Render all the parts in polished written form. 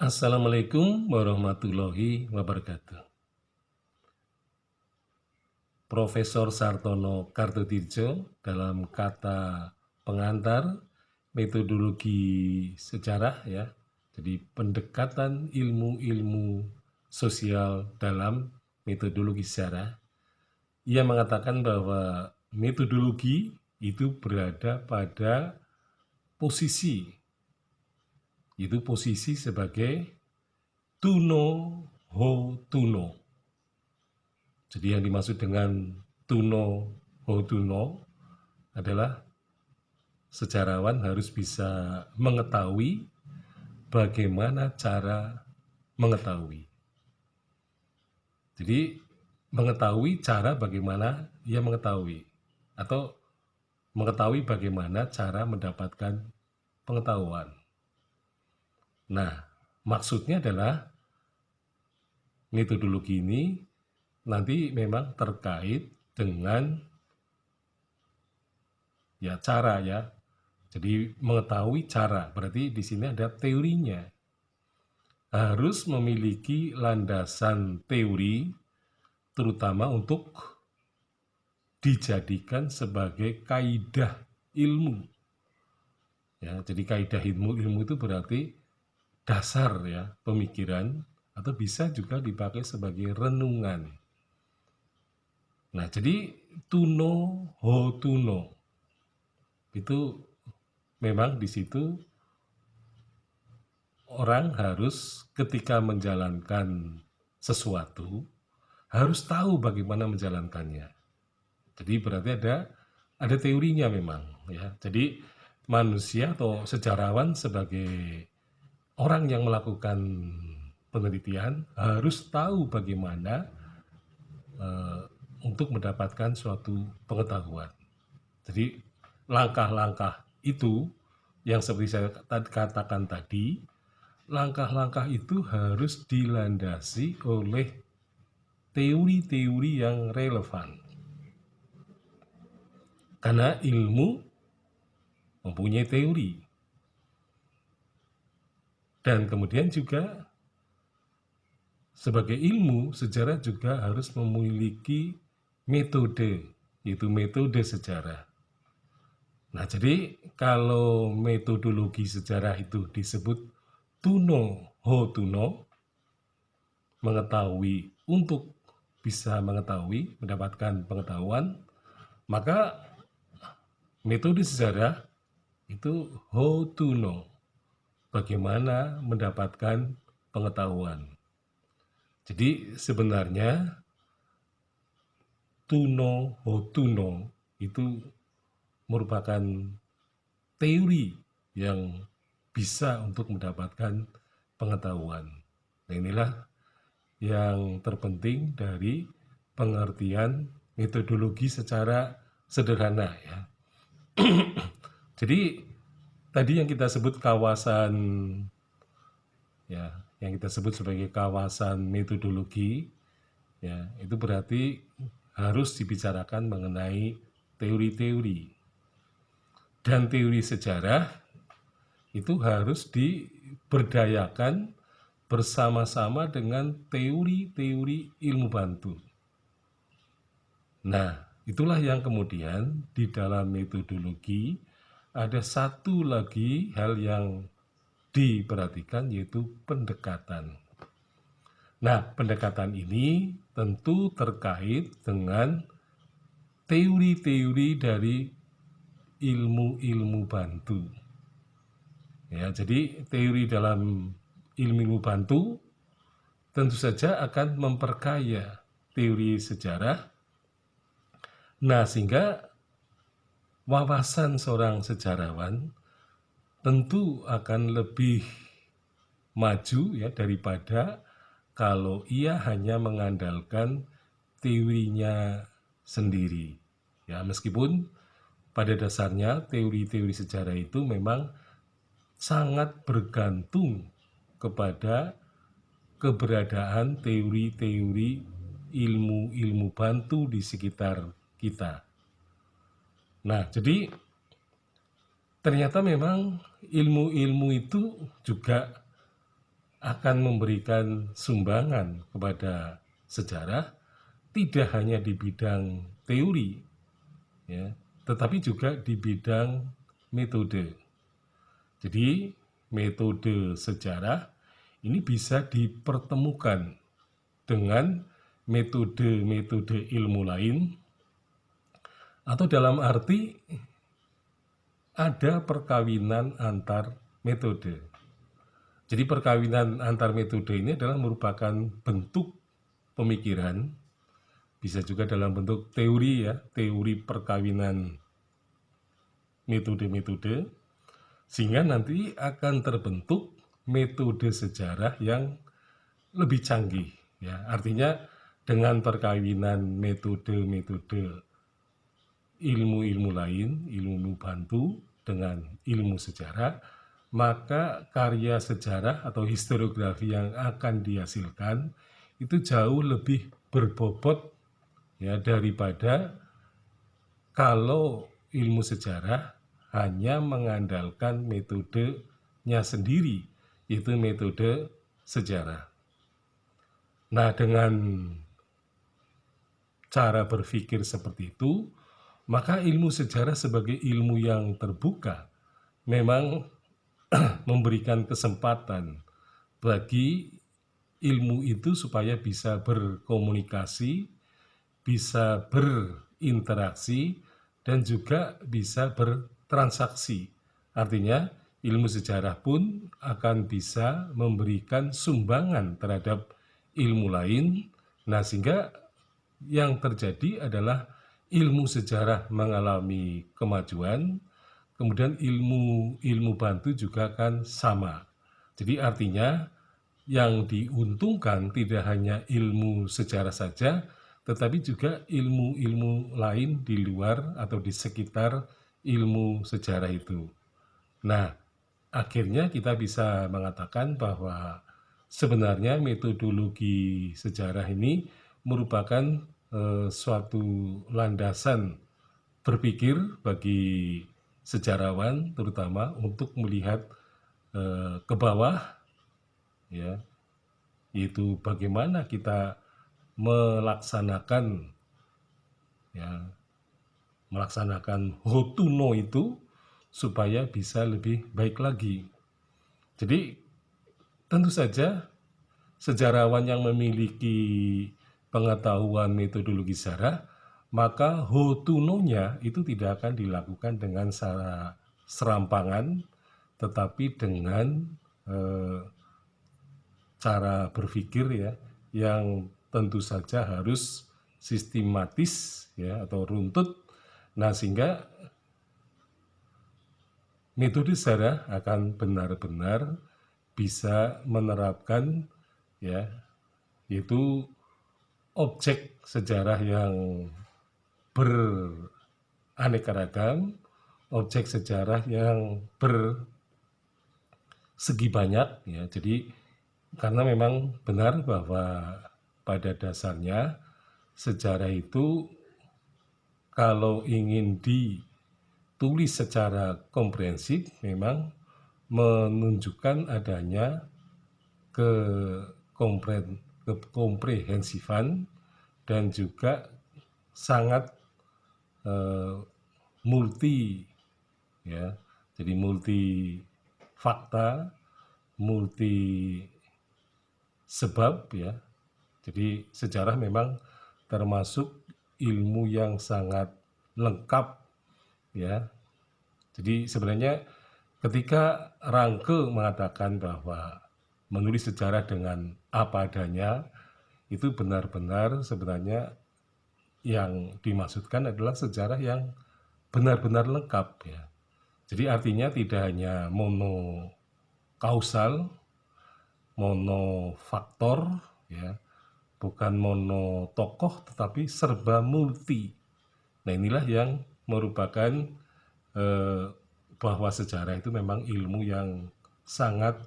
Assalamualaikum warahmatullahi wabarakatuh. Profesor Sartono Kartodirjo dalam kata pengantar metodologi sejarah ya. Jadi pendekatan ilmu-ilmu sosial dalam metodologi sejarah. Ia mengatakan bahwa metodologi itu berada pada posisi, itu posisi sebagai tuno ho tuno. Jadi yang dimaksud dengan tuno ho tuno adalah sejarawan harus bisa mengetahui bagaimana cara mengetahui. Jadi mengetahui cara bagaimana ia mengetahui atau mengetahui bagaimana cara mendapatkan pengetahuan. Nah, maksudnya adalah metodologi ini nanti memang terkait dengan ya cara ya. Jadi mengetahui cara, berarti di sini ada teorinya. Harus memiliki landasan teori terutama untuk dijadikan sebagai kaidah ilmu. Ya, jadi kaidah ilmu itu berarti dasar ya pemikiran atau bisa juga dipakai sebagai renungan. Nah, jadi tuno ho tuno itu memang di situ orang harus ketika menjalankan sesuatu harus tahu bagaimana menjalankannya. Jadi berarti ada teorinya memang ya. Jadi manusia atau sejarawan sebagai orang yang melakukan penelitian harus tahu bagaimana untuk mendapatkan suatu pengetahuan. Jadi langkah-langkah itu yang seperti saya katakan tadi, langkah-langkah itu harus dilandasi oleh teori-teori yang relevan. Karena ilmu mempunyai teori. Dan kemudian juga sebagai ilmu, sejarah juga harus memiliki metode, yaitu metode sejarah. Nah, jadi kalau metodologi sejarah itu disebut tuno ho tuno, mengetahui untuk bisa mengetahui, mendapatkan pengetahuan, maka metode sejarah itu ho tuno, bagaimana mendapatkan pengetahuan. Jadi sebenarnya tuno ho tuno itu merupakan teori yang bisa untuk mendapatkan pengetahuan. Nah, inilah yang terpenting dari pengertian metodologi secara sederhana ya. Jadi tadi yang kita sebut kawasan ya, yang kita sebut sebagai kawasan metodologi ya, itu berarti harus dibicarakan mengenai teori-teori. Dan teori sejarah itu harus diberdayakan bersama-sama dengan teori-teori ilmu bantu. Nah, itulah yang kemudian di dalam metodologi ada satu lagi hal yang diperhatikan, yaitu pendekatan. Nah, pendekatan ini tentu terkait dengan teori-teori dari ilmu-ilmu bantu. Ya, jadi teori dalam ilmu bantu tentu saja akan memperkaya teori sejarah. Nah, sehingga wawasan seorang sejarawan tentu akan lebih maju ya daripada kalau ia hanya mengandalkan teorinya sendiri. Ya, meskipun pada dasarnya teori-teori sejarah itu memang sangat bergantung kepada keberadaan teori-teori ilmu-ilmu bantu di sekitar kita. Nah, jadi ternyata memang ilmu-ilmu itu juga akan memberikan sumbangan kepada sejarah tidak hanya di bidang teori, ya, tetapi juga di bidang metode. Jadi metode sejarah ini bisa dipertemukan dengan metode-metode ilmu lain, atau dalam arti ada perkawinan antar metode. Jadi perkawinan antar metode ini adalah merupakan bentuk pemikiran, bisa juga dalam bentuk teori ya, teori perkawinan metode-metode, sehingga nanti akan terbentuk metode sejarah yang lebih canggih ya. Artinya dengan perkawinan metode-metode ilmu-ilmu lain, ilmu bantu dengan ilmu sejarah, maka karya sejarah atau historiografi yang akan dihasilkan itu jauh lebih berbobot ya daripada kalau ilmu sejarah hanya mengandalkan metodenya sendiri, yaitu metode sejarah. Nah, dengan cara berpikir seperti itu, maka ilmu sejarah sebagai ilmu yang terbuka memang memberikan kesempatan bagi ilmu itu supaya bisa berkomunikasi, bisa berinteraksi, dan juga bisa bertransaksi. Artinya, ilmu sejarah pun akan bisa memberikan sumbangan terhadap ilmu lain. Nah, sehingga yang terjadi adalah ilmu sejarah mengalami kemajuan, kemudian ilmu bantu juga akan sama. Jadi artinya yang diuntungkan tidak hanya ilmu sejarah saja, tetapi juga ilmu-ilmu lain di luar atau di sekitar ilmu sejarah itu. Nah, akhirnya kita bisa mengatakan bahwa sebenarnya metodologi sejarah ini merupakan suatu landasan berpikir bagi sejarawan, terutama untuk melihat ke bawah, ya, yaitu bagaimana kita melaksanakan hotuno itu supaya bisa lebih baik lagi. Jadi tentu saja sejarawan yang memiliki pengetahuan metodologi sejarah, maka hotunonya itu tidak akan dilakukan dengan secara serampangan, tetapi dengan cara berpikir ya yang tentu saja harus sistematis ya atau runtut. Nah, sehingga metode sejarah akan benar-benar bisa menerapkan ya yaitu objek sejarah yang beraneka ragam, objek sejarah yang bersegi banyak ya. Jadi karena memang benar bahwa pada dasarnya sejarah itu kalau ingin ditulis secara komprehensif memang menunjukkan adanya kekomprehensifan dan juga sangat multi ya. Jadi multi fakta, multi sebab ya. Jadi sejarah memang termasuk ilmu yang sangat lengkap ya. Jadi sebenarnya ketika Ranke mengatakan bahwa menulis sejarah dengan apa adanya, itu benar-benar sebenarnya yang dimaksudkan adalah sejarah yang benar-benar lengkap ya. Jadi artinya tidak hanya monokausal, monofaktor ya, bukan mono tokoh tetapi serba multi. Nah, inilah yang merupakan bahwa sejarah itu memang ilmu yang sangat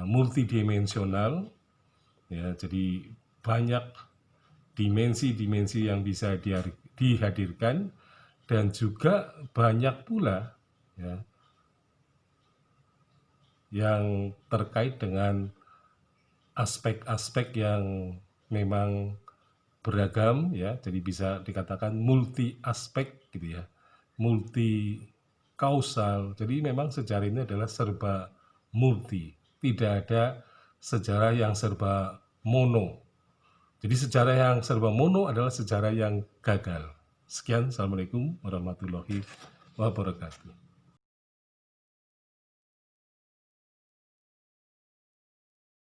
multidimensional ya. Jadi banyak dimensi-dimensi yang bisa dihadirkan dan juga banyak pula ya yang terkait dengan aspek-aspek yang memang beragam ya, jadi bisa dikatakan multi aspek gitu ya, multi kausal. Jadi memang sejarah ini adalah serba multi, tidak ada sejarah yang serba mono. Jadi sejarah yang serba mono adalah sejarah yang gagal. Sekian, Assalamualaikum warahmatullahi wabarakatuh.